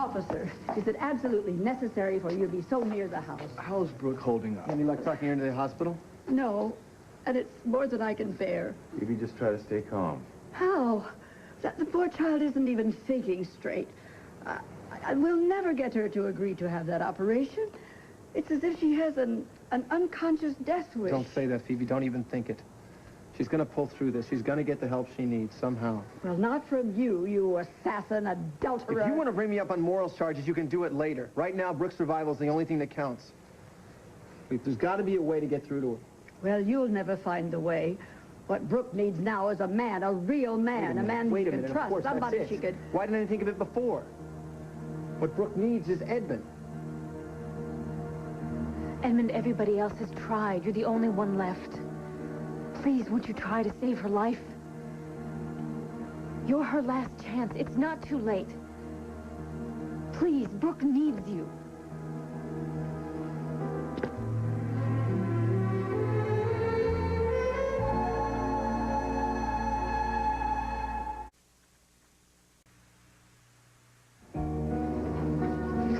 Officer, is it absolutely necessary for you to be so near the house? How's Brooke holding up? Any luck talking her into the hospital? No, and it's more than I can bear. Maybe just try to stay calm. How? That the poor child isn't even thinking straight. I will never get her to agree to have that operation. It's as if she has an unconscious death wish. Don't say that, Phoebe. Don't even think it. She's going to pull through this. She's going to get the help she needs somehow. Well, not from you, you assassin, adulterer. If you want to bring me up on morals charges, you can do it later. Right now, Brooke's survival is the only thing that counts. There's got to be a way to get through to her. Well, you'll never find the way. What Brooke needs now is a man, a real man, a man she can trust, somebody she could... Why didn't I think of it before? What Brooke needs is Edmund. Edmund, everybody else has tried. You're the only one left. Please, won't you try to save her life? You're her last chance. It's not too late. Please, Brooke needs you.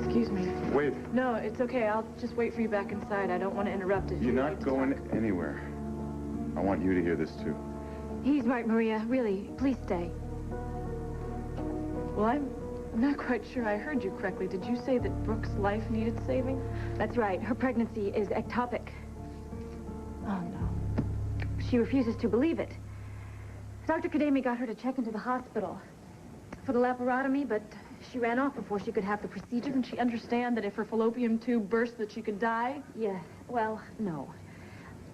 Excuse me. Wait. No, it's okay. I'll just wait for you back inside. I don't want to interrupt if You're not going anywhere. I want you to hear this, too. He's right, Maria. Really, please stay. Well, I'm not quite sure I heard you correctly. Did you say that Brooke's life needed saving? That's right. Her pregnancy is ectopic. Oh, no. She refuses to believe it. Dr. Kademi got her to check into the hospital for the laparotomy, but she ran off before she could have the procedure. Didn't she understand that if her fallopian tube burst that she could die? Yeah, well, no.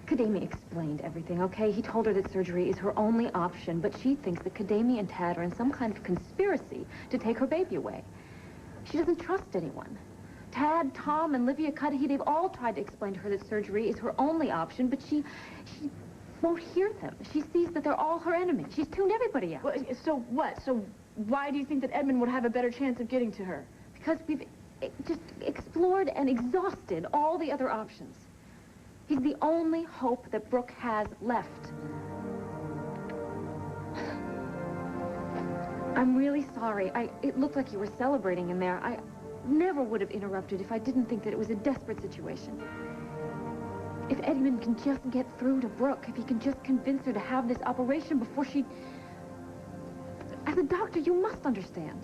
Kademi explained everything, okay? He told her that surgery is her only option, but she thinks that Kademi and Tad are in some kind of conspiracy to take her baby away. She doesn't trust anyone. Tad, Tom, and Livia Cudahy, they've all tried to explain to her that surgery is her only option, but she won't hear them. She sees that they're all her enemies. She's tuned everybody out. Well, so what? So why do you think that Edmund would have a better chance of getting to her? Because we've just explored and exhausted all the other options. He's the only hope that Brooke has left. I'm really sorry. It looked like you were celebrating in there. I never would have interrupted if I didn't think that it was a desperate situation. If Edmund can just get through to Brooke, if he can just convince her to have this operation before she... As a doctor, you must understand.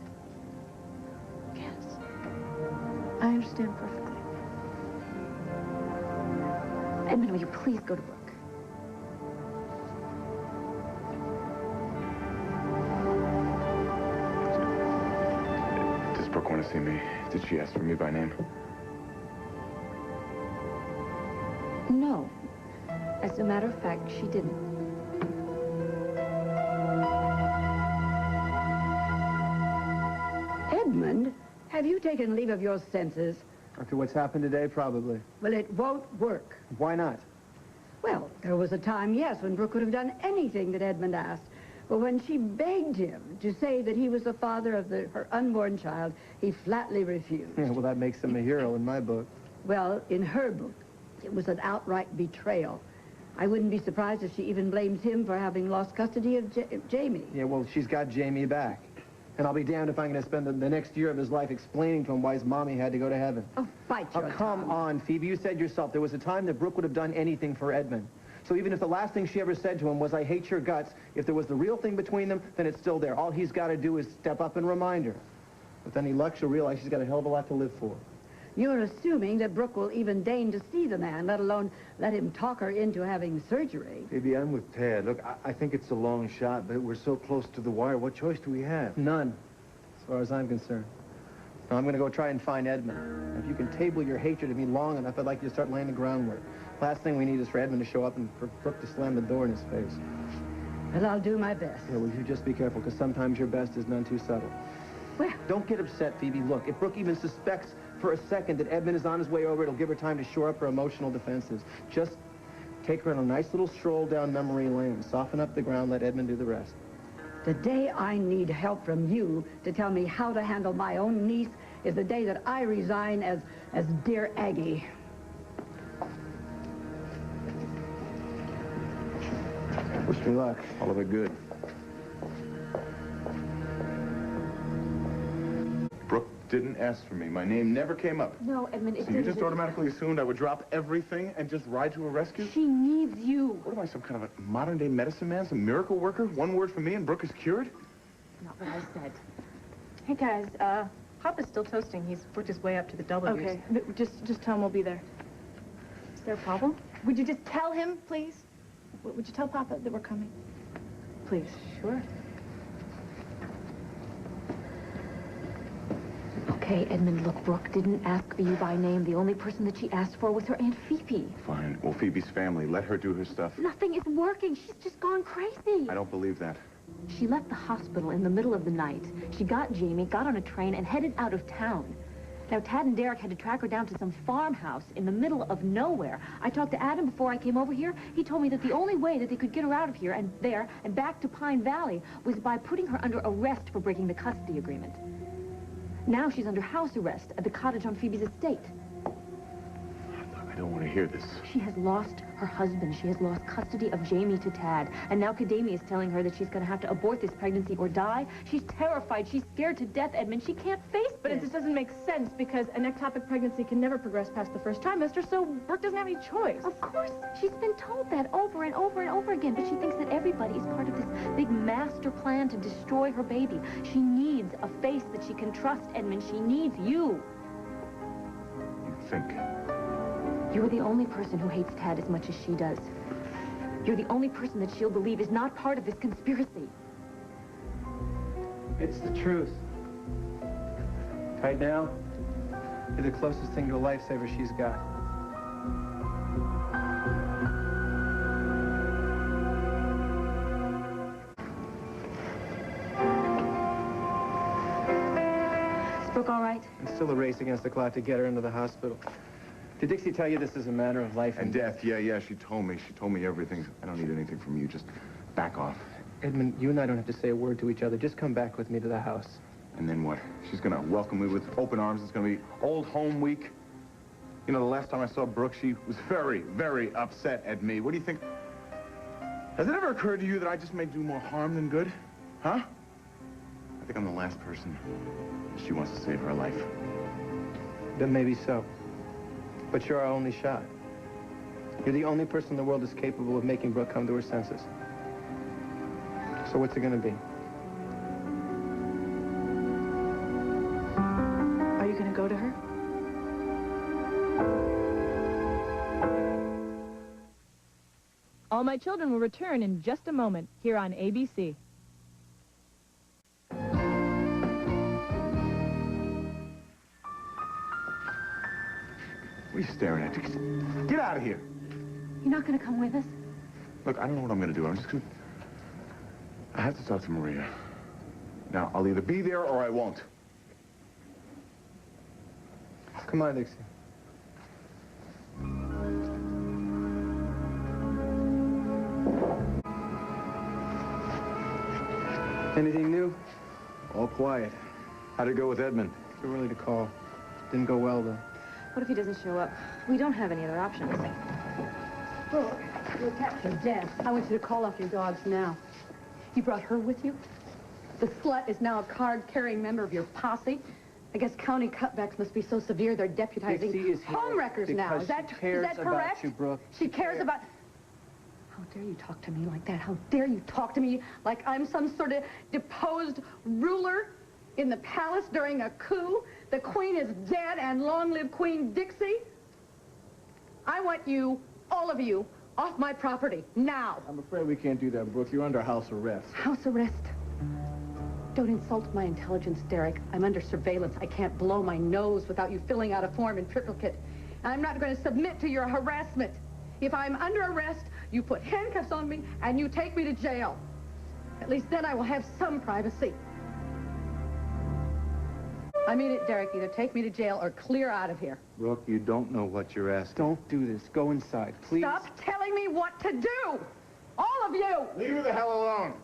Yes. I understand perfectly. Edmund, will you please go to Brooke? Does Brooke want to see me? Did she ask for me by name? No. As a matter of fact, she didn't. Edmund, have you taken leave of your senses? After what's happened today, probably. Well, it won't work. Why not? Well, there was a time, yes, when Brooke would have done anything that Edmund asked. But when she begged him to say that he was the father of her unborn child, he flatly refused. Yeah, well, that makes him a hero in my book. Well, in her book, it was an outright betrayal. I wouldn't be surprised if she even blames him for having lost custody of Jamie. Yeah, well, she's got Jamie back. And I'll be damned if I'm going to spend the next year of his life explaining to him why his mommy had to go to heaven. Oh, bite your come tongue. on, Phoebe. You said yourself there was a time that Brooke would have done anything for Edmund. So even if the last thing she ever said to him was, I hate your guts, if there was the real thing between them, then it's still there. All he's got to do is step up and remind her. With any luck, she'll realize she's got a hell of a lot to live for. You're assuming that Brooke will even deign to see the man, let alone let him talk her into having surgery. Maybe I'm with Tad. Look, I think it's a long shot, but we're so close to the wire. What choice do we have? None, as far as I'm concerned. Now, I'm going to go try and find Edmund. And if you can table your hatred of me long enough, I'd like you to start laying the groundwork. Last thing we need is for Edmund to show up and for Brooke to slam the door in his face. Well, I'll do my best. Yeah, well, you just be careful, because sometimes your best is none too subtle. Well, don't get upset, Phoebe. Look, if Brooke even suspects for a second that Edmund is on his way over, it'll give her time to shore up her emotional defenses. Just take her on a nice little stroll down memory lane. Soften up the ground, let Edmund do the rest. The day I need help from you to tell me how to handle my own niece is the day that I resign as dear Aggie. Wish me luck. All of it good. Brooke didn't ask for me. My name never came up. No, Edmund, So you just automatically assumed I would drop everything and just ride to her rescue? She needs you. What am I, some kind of a modern-day medicine man? Some miracle worker? One word from me and Brooke is cured? Not what I said. Hey, guys, Papa's still toasting. He's worked his way up to the W's. Okay, Just tell him we'll be there. Is there a problem? Would you just tell him, please? Would you tell Papa that we're coming? Please. Sure. Okay, Edmund, look, Brooke didn't ask for you by name. The only person that she asked for was her Aunt Phoebe. Fine. Well, Phoebe's family. Let her do her stuff. Nothing is working. She's just gone crazy. I don't believe that. She left the hospital in the middle of the night. She got Jamie, got on a train, and headed out of town. Now, Tad and Derek had to track her down to some farmhouse in the middle of nowhere. I talked to Adam before I came over here. He told me that the only way that they could get her out of here and there and back to Pine Valley was by putting her under arrest for breaking the custody agreement. Now she's under house arrest at the cottage on Phoebe's estate. I don't want to hear this. She has lost her husband. She has lost custody of Jamie to Tad. And now Kadami is telling her that she's going to have to abort this pregnancy or die. She's terrified. She's scared to death, Edmund. She can't face But it this. just doesn't make sense because an ectopic pregnancy can never progress past the first trimester, so Brooke doesn't have any choice. Of course, she's been told that over and over and over again, but she thinks that everybody is part of this big master plan to destroy her baby. She needs a face that she can trust, Edmund. She needs you. You think? You're the only person who hates Tad as much as she does. You're the only person that she'll believe is not part of this conspiracy. It's the truth. Right now, you're the closest thing to a lifesaver she's got. Is Brooke all right? It's still a race against the clock to get her into the hospital. Did Dixie tell you this is a matter of life And death, yeah, she told me. She told me everything. I don't need anything from you. Just back off. Edmund, you and I don't have to say a word to each other. Just come back with me to the house. And then what? She's gonna welcome me with open arms. It's gonna be old home week. You know, the last time I saw Brooke, she was very, very upset at me. What do you think? Has it ever occurred to you that I just may do more harm than good? Huh? I think I'm the last person she wants to save her life. Then maybe so. But you're our only shot. You're the only person in the world that's capable of making Brooke come to her senses. So what's it gonna be? Are you going to go to her? All My Children will return in just a moment here on ABC. What are you staring at? Get out of here. You're not going to come with us? Look, I don't know what I'm gonna do. I'm just gonna... I have to talk to Maria. Now, I'll either be there or I won't. Come on, Dixie. Anything new? All quiet. How'd it go with Edmund? Too early to call. Didn't go well, though. What if he doesn't show up? We don't have any other options. Brooke, you'll catch your death. I want you to call off your dogs now. You brought her with you? The slut is now a card-carrying member of your posse. I guess county cutbacks must be so severe they're deputizing Dixie is here homewreckers now. because Is that, she cares is that about correct? you, Brooke. She cares about... How dare you talk to me like that? How dare you talk to me like I'm some sort of deposed ruler in the palace during a coup? The queen is dead and long live Queen Dixie. I want you, all of you, off my property, now. I'm afraid we can't do that, Brooke. You're under house arrest. House arrest. Don't insult my intelligence, Derek. I'm under surveillance. I can't blow my nose without you filling out a form in triplicate. And I'm not going to submit to your harassment. If I'm under arrest, you put handcuffs on me and you take me to jail. At least then I will have some privacy. I mean it, Derek. Either take me to jail or clear out of here. Brooke, you don't know what you're asking. Don't do this. Go inside, please. Stop telling me what to do! All of you! Leave her the hell alone.